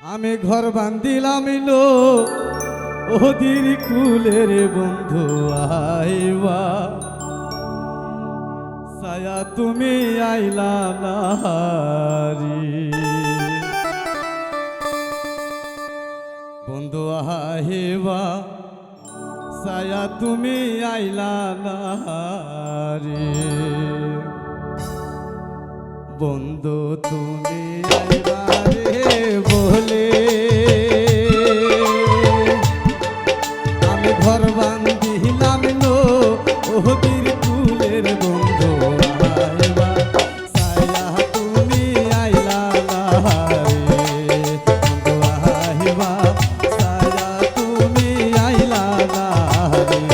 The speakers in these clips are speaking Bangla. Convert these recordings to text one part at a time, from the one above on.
আমি ঘর বান্ধিলাম লো ওদির কুলের বন্ধু আইবা ছায়া তুমি আইলা নারি বন্ধু আইবা ছায়া তুমি আইলা নারি বন্ধু তুমি আইবা রে বলে আমি ঘর বান্ধিলাম লো ওদির কুলের বন্ধু আইবা ছায়া তুমি আইলা নারে বন্ধু আইবা ছায়া তুমি আইলা নারে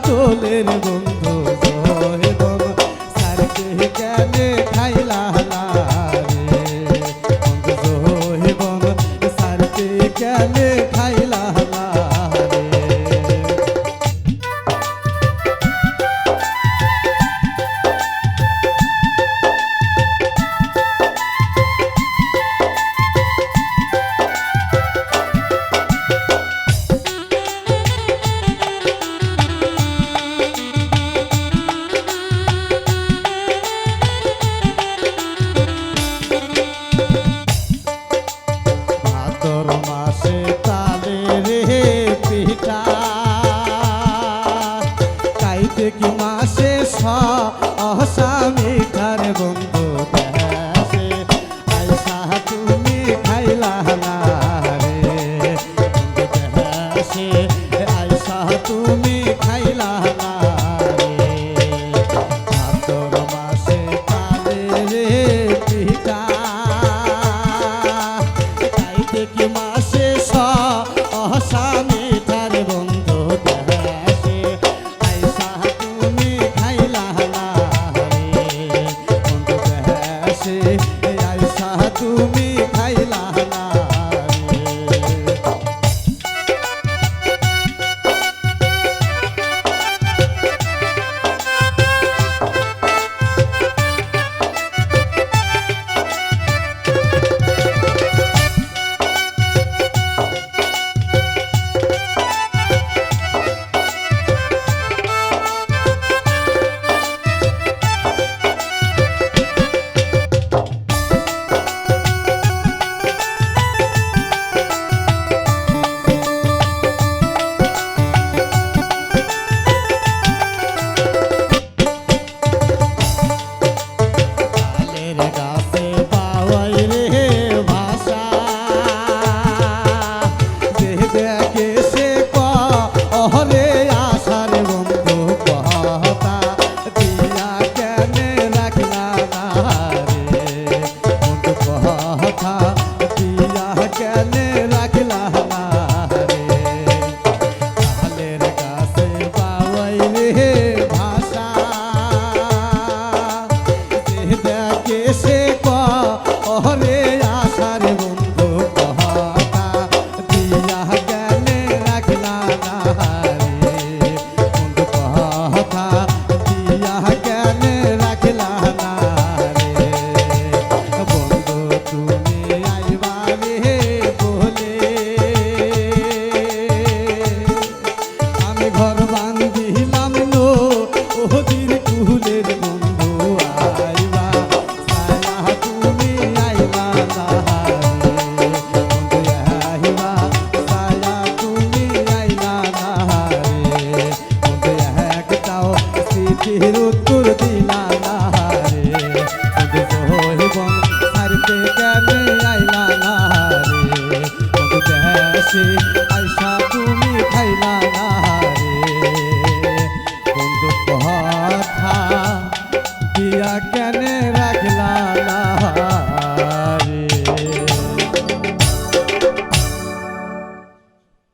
দোলের বন্ধু জয়বন সারকে কেনে খাইলা রে বন্ধু জয়বন সারকে কেনে খাইলা রে কি মাসে অসামি খারে বন্ধু দেশে আইসা তুমি খাইলা না রে বন্ধু দেশে আইসা তুমি খাইলা না রে ভাদর মাসে তালে রে পিতা খাইতে কি